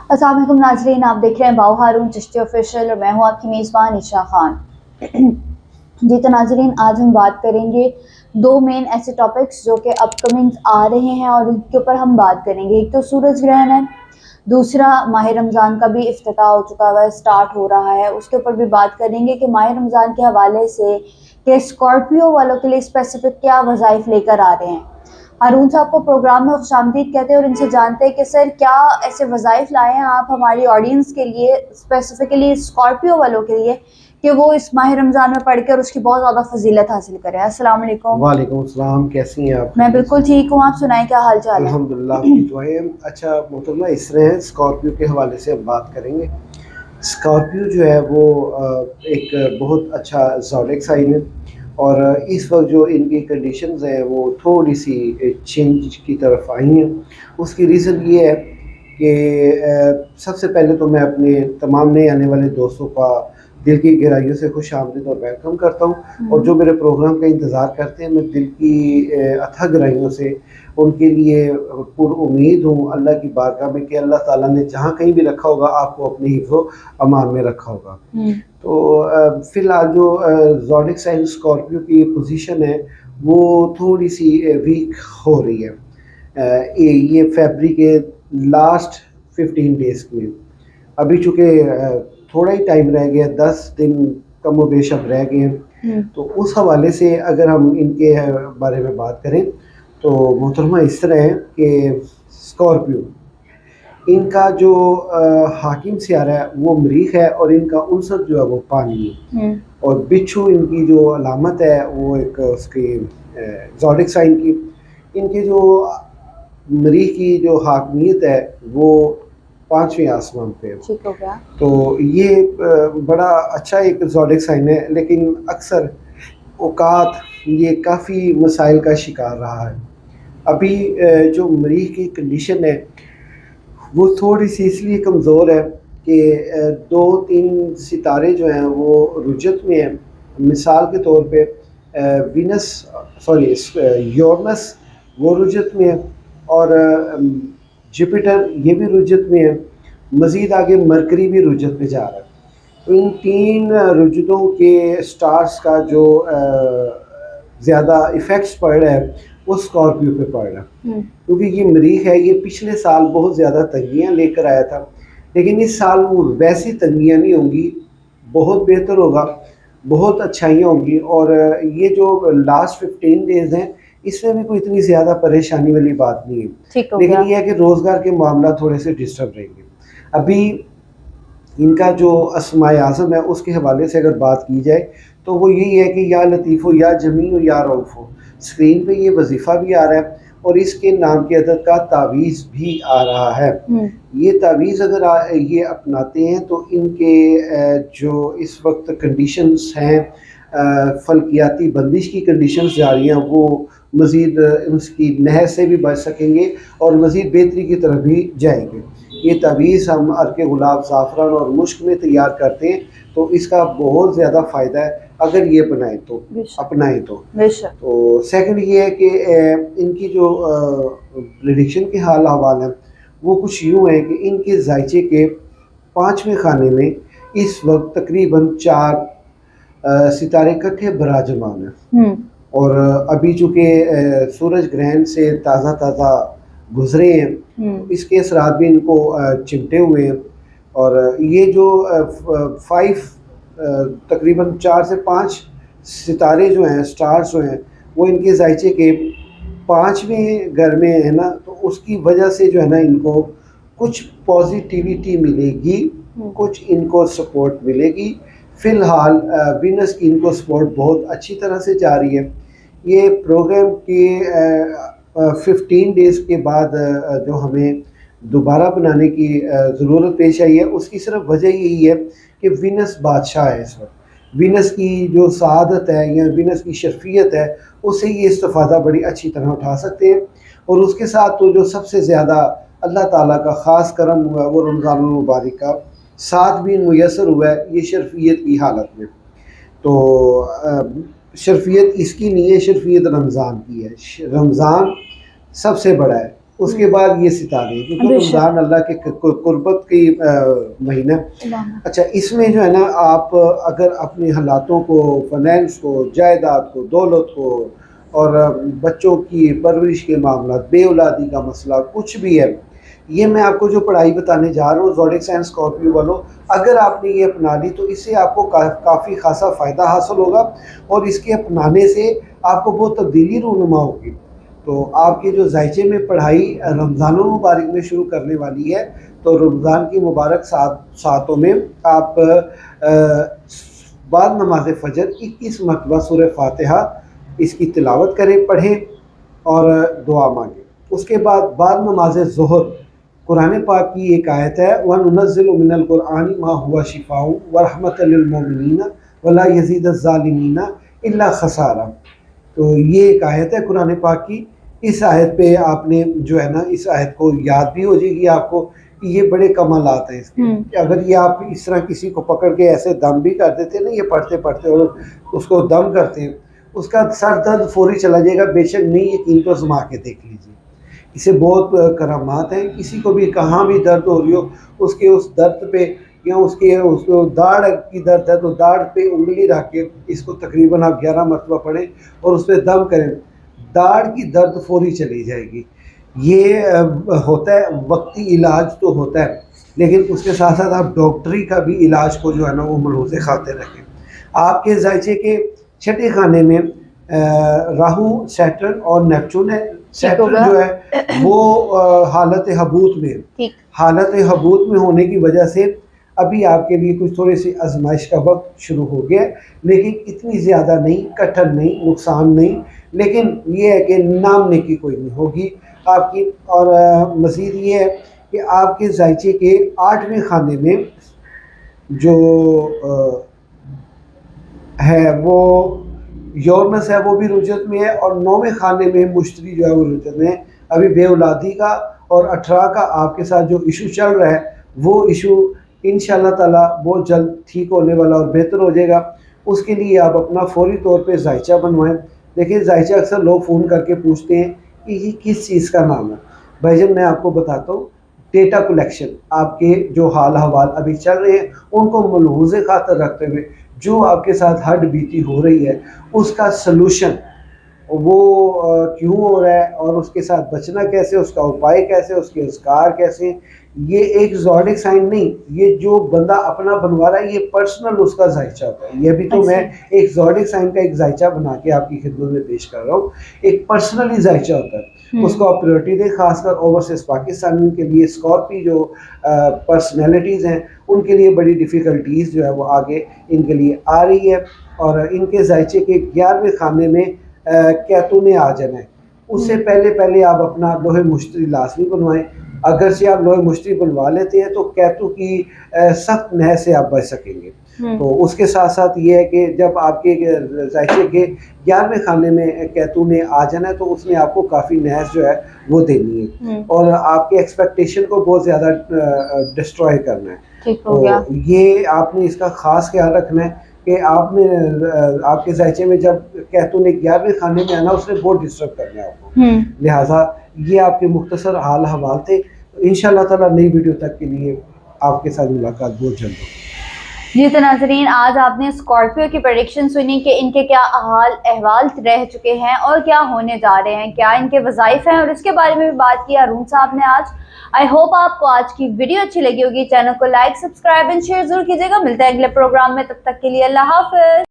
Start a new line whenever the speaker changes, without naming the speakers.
अस्सलाम वालेकुम नाज़रीन, आप देख रहे हैं बाव हारून चिश्ती ऑफिशियल और मैं हूं आपकी मेज़बान इशा खान। जी तो नाज़रीन, आज हम बात करेंगे दो मेन ऐसे टॉपिक्स जो कि अपकमिंग आ रहे हैं और इनके ऊपर हम बात करेंगे। एक तो सूरज ग्रहण है, दूसरा माह रमज़ान का भी इफ्तिताह हो चुका हुआ है, स्टार्ट हो रहा है, उसके ऊपर भी बात करेंगे कि माह रमज़ान के हवाले से कि स्कॉर्पियो वालों के लिए स्पेसिफिक क्या वज़ाइफ लेकर आ रहे हैं। हारून साहब को प्रोग्राम में खुशामदीद कहते हैं और इनसे जानते हैं कि सर क्या ऐसे वज़ाइफ लाए हैं आप हमारी ऑडियंस के लिए, स्पेसिफिकली स्कॉर्पियो वालों के लिए, कि वो इस माह रमज़ान में पढ़कर उसकी बहुत ज़्यादा फजीलत हासिल करें। अस्सलाम वालेकुम।
वालेकुम सलाम, कैसी हैं आप?
मैं बिल्कुल ठीक हूँ, आप सुनाएं क्या हाल चाल है?
अल्हम्दुलिल्लाह, आपकी दुआएं। अच्छा मोहतरमा, इस तरह है, स्कॉर्पियो के हवाले से हम बात करेंगे। स्कॉर्पियो जो है वो एक बहुत अच्छा ज़ोडिएक साइन है और इस वक्त जो इनकी कंडीशंस हैं वो थोड़ी सी चेंज की तरफ आई हैं। उसकी रीज़न ये है कि सबसे पहले तो मैं अपने तमाम नए आने वाले दोस्तों का दिल की गहराइयों से खुश आमदीद और वेलकम करता हूँ, और जो मेरे प्रोग्राम का इंतज़ार करते हैं, मैं दिल की अथाह गहराइयों से उनके लिए पुरउम्मीद हूँ अल्लाह की बारगाह में कि अल्लाह ताला ने जहाँ कहीं भी रखा होगा आपको अपने हिफ्ज़ो अमान में रखा होगा। तो फ़िलहाल जो ज़ोडिएक साइन स्कॉर्पियो की पोजीशन है वो थोड़ी सी वीक हो रही है। ये फरवरी के लास्ट 15 डेज़ में अभी चूँकि थोड़ा ही टाइम रह गया, 10 दिन कम व बेश अब रह गए हैं। तो उस हवाले से अगर हम इनके बारे में बात करें तो मोहतरमा इस तरह है कि स्कॉर्पियो, इनका जो हाकिम सियारा है वो मरीख है और इनका उनसर जो है वो पानी है, और बिच्छू इनकी जो अलामत है वो एक उसकी ज़ोडिएक साइन की। इनके जो मरीख की जो हाकमियत है वो 5वें आसमान पे है।
ठीक हो गया।
तो ये बड़ा अच्छा एक ज़ोडिएक साइन है, लेकिन अक्सर औकात ये काफ़ी मसाइल का शिकार रहा है। अभी जो मरीख की कंडीशन है वो थोड़ी सी इसलिए कमज़ोर है कि 2-3 सितारे जो हैं वो रुजत में हैं। मिसाल के तौर पे वीनस, सॉरी, यूरेनस वो रुजत में है, और जुपिटर ये भी रुजत में है। मज़ीद आगे मरकरी भी रुजत में जा रहा है। तो इन 3 रुजतों के स्टार्स का जो ज़्यादा इफ़ेक्ट्स पड़ रहा है वो स्कॉर्पियो पे पड़ रहा है, क्योंकि ये मरीख है। ये पिछले साल बहुत ज़्यादा तंगियाँ लेकर आया था, लेकिन इस साल वो वैसी तंगियाँ नहीं होंगी, बहुत बेहतर होगा, बहुत अच्छाइयाँ होंगी। और ये जो लास्ट 15 डेज़ हैं इसमें भी कोई इतनी ज़्यादा परेशानी वाली बात नहीं है, लेकिन ये है कि रोज़गार के मामला थोड़े से डिस्टर्ब रहेंगे। अभी इनका जो अस्माए आज़म है उसके हवाले से अगर बात की जाए तो वो यही है कि या लतीफ़ो या जमीन या रऊफ़ो। स्क्रीन पे ये वजीफ़ा भी आ रहा है और इसके नाम की अदद का तावीज़ भी आ रहा है। ये तावीज़ अगर ये अपनाते हैं तो इनके जो इस वक्त कंडीशंस हैं, फल्कियाती बंदिश की कंडीशंस जारी हैं, वो मज़ीद उसकी नहर से भी बच सकेंगे और मज़ीद बेहतरी की तरफ भी जाएंगे। ये तावीज़ हम अर्के गुलाब, ज़ाफ़रान और मुश्क में तैयार करते हैं, तो इसका बहुत ज़्यादा फ़ायदा है अगर ये बनाएं तो, अपनाएं तो। तो सेकंड ये है कि इनकी जो प्रेडिक्शन के हाल हवाल हैं वो कुछ यूँ है कि इनके जायचे के 5वें खाने में इस वक्त तकरीबन 4 सितारे इकट्ठे बराजमान हैं। और अभी चूँकि सूरज ग्रहण से ताज़ा गुजरे हैं, इसके असरात भी इनको चिमटे हुए हैं। और ये जो 5 तकरीबन 4 से 5 सितारे जो हैं, स्टार्स जो हैं, वो इनके जायचे के 5वें घर में है ना, तो उसकी वजह से जो है ना इनको कुछ पॉजिटिविटी मिलेगी, कुछ इनको सपोर्ट मिलेगी। फ़िलहाल वीनस की इनको सपोर्ट बहुत अच्छी तरह से जा रही है। ये प्रोग्राम के 15 डेज़ के बाद जो हमें दोबारा बनाने की ज़रूरत पेश आई है, उसकी सिर्फ वजह यही है कि वीनस बादशाह है इस वक्त। वीनस की जो सआदत है या वीनस की शर्फियत है, उससे ये इस्तिफ़ादा बड़ी अच्छी तरह उठा सकते हैं। और उसके साथ तो जो सबसे ज़्यादा अल्लाह ताला का ख़ास करम हुआ है वो रमज़ानुल मुबारक का साथ भी मुयसर हुआ है ये शर्फियत की हालत में। तो शर्फियत इसकी नहीं है, शर्फियत रमज़ान की है। रमज़ान सबसे बड़ा है, उसके बाद ये सितारे, क्योंकि
बेशक।
रमज़ान अल्लाह के कुर्बत की महीना। अच्छा, इसमें जो है ना, आप अगर अपने हालातों को, फाइनेंस को, जायदाद को, दौलत को और बच्चों की परवरिश के मामला, बेऔलादी का मसला कुछ भी है, ये मैं आपको जो पढ़ाई बताने जा रहा हूँ ज़ोडिक साइन स्कॉर्पियो वालों, अगर आपने ये अपना ली तो इससे आपको काफ़ी खासा फ़ायदा हासिल होगा और इसके अपनाने से आपको बहुत तब्दीली रूनुमा होगी। तो आपके जो ज़ायचे में पढ़ाई रमज़ान मुबारक में शुरू करने वाली है, तो रमज़ान की मुबारक सातों में आप बाद नमाज फ़जर 21 मरतबा सूरह फातिहा इसकी तिलावत करें, पढ़ें और दुआ मांगें। उसके बाद नमाज ज़ोहर कुरान पाक की एक आयत है, वनुनज़्ज़िलु मिनल कुरआनि मा हुवा शिफ़ाउ व रहमतल लिल मोमिनीना वला यज़ीदुज़ ज़ालिमीना इल्ला खसारा। तो ये एक आयत है कुरान पाक की। इस आयत पे आपने जो है ना, इस आयत को याद भी हो जाएगी आपको कि ये बड़े कमालात हैं इसके। अगर ये आप इस तरह किसी को पकड़ के ऐसे दम भी कर देते हैं ना, ये पढ़ते पढ़ते और उसको दम करते हैं, उसका सर दर्द फौरी चला जाएगा। बेशक नहीं यकीन तो आज़मा के देख लीजिए, इसे बहुत करामात हैं। किसी को भी कहाँ भी दर्द हो रही हो, उसके उस दर्द पे या उसको दाढ़ की दर्द है तो दाढ़ पे उंगली रख के इसको तकरीबन आप 11 मरतबा पढ़ें और उस पर दम करें, दाढ़ की दर्द फौरी चली जाएगी। ये होता है वक्ती इलाज तो होता है, लेकिन उसके साथ साथ आप डॉक्टरी का भी इलाज को जो है ना वो मलहूज़े खाते रखें। आपके जायचे के छठे खाने में राहु, सैटर्न और नेपच्यून है। सैटर्न जो है वो हालत हबूत में होने की वजह से अभी आपके लिए कुछ थोड़ी सी आजमाइश का वक्त शुरू हो गया, लेकिन इतनी ज़्यादा नहीं, कठिन नहीं, नुकसान नहीं, लेकिन ये है कि नामने की कोई नहीं होगी आपकी। और मज़ीद ये है कि आपके जायचे के 8वें खाने में जो है वो यूरेनस है, वो भी रुजत में है, और 9वें खाने में मुश्तरी जो है वो रुजत में है। अभी बेऔलादी का और 18 का आपके साथ जो इशू चल रहा है, वो इशू इंशाअल्लाह ताला बहुत जल्द ठीक होने वाला और बेहतर हो जाएगा। उसके लिए आप अपना फौरी तौर पे जायचा बनवाएं। देखिए, जायचा अक्सर लोग फ़ोन करके पूछते हैं कि ये किस चीज़ का नाम है। भाईजान मैं आपको बताता हूँ, डेटा कलेक्शन, आपके जो हाल हवाल अभी चल रहे हैं उनको मलहूज़े खातर रखते हुए जो आपके साथ हड बीती हो रही है उसका सलूशन वो क्यों हो रहा है और उसके साथ बचना कैसे, उसका उपाय कैसे, उसके अज़कार कैसे, ये एक ज़ोडिक साइन नहीं, ये जो बंदा अपना बनवा रहा है ये पर्सनल उसका जायचा होता है। ये भी तो मैं एक ज़ोडिक साइन का एक जायचा बना के आपकी खिदमत में पेश कर रहा हूँ। एक पर्सनली जायचा होता है, उसको आप प्रायोरिटी दें। खासकर ओवरसीज पाकिस्तानी के लिए स्कॉर्पी जो पर्सनैलिटीज़ हैं उनके लिए बड़ी डिफ़िकल्टीज़ जो है वो आगे इनके लिए आ रही है। और इनके जायचे के 11वें खाने में कैतून आ जाना है। उससे पहले आप अपना लोहे मुश्तरी लाजमी बनवाएं। अगर से आप लोहे मुश्तरी बनवा लेते हैं तो कैतू की सख्त नहर से आप बच सकेंगे। तो उसके साथ साथ ये है कि जब आपके जायचे के 11वें खाने में कैतू ने आ जाना है तो उसने आपको काफ़ी नहर जो है वो देनी है और आपके एक्सपेक्टेशन को बहुत ज़्यादा डिस्ट्रॉय करना है। तो ये आपने इसका ख़ास ख्याल रखना है कि आपने आपके जायचे में जब कैतू ने 11वें खाने में आना उसने बहुत डिस्टर्ब करना है आपको। लिहाजा ये आपके मुख्तसर हाल हवाल थे। इंशाअल्लाह ताला नई वीडियो तक के लिए आपके साथ मुलाकात बहुत जल्द होगी।
जी तो नाज़रीन, आज आपने स्कॉर्पियो की प्रेडिक्शन सुनी कि इनके क्या हाल अहवाल रह चुके हैं और क्या होने जा रहे हैं, क्या इनके वज़ाइफ हैं, और इसके बारे में भी बात की अरुण साहब ने आज। आई होप आपको आज की वीडियो अच्छी लगी होगी। चैनल को लाइक, सब्सक्राइब एंड शेयर जरूर कीजिएगा। मिलते हैं अगले प्रोग्राम में, तब तक के लिए अल्लाह हाफ़िज़।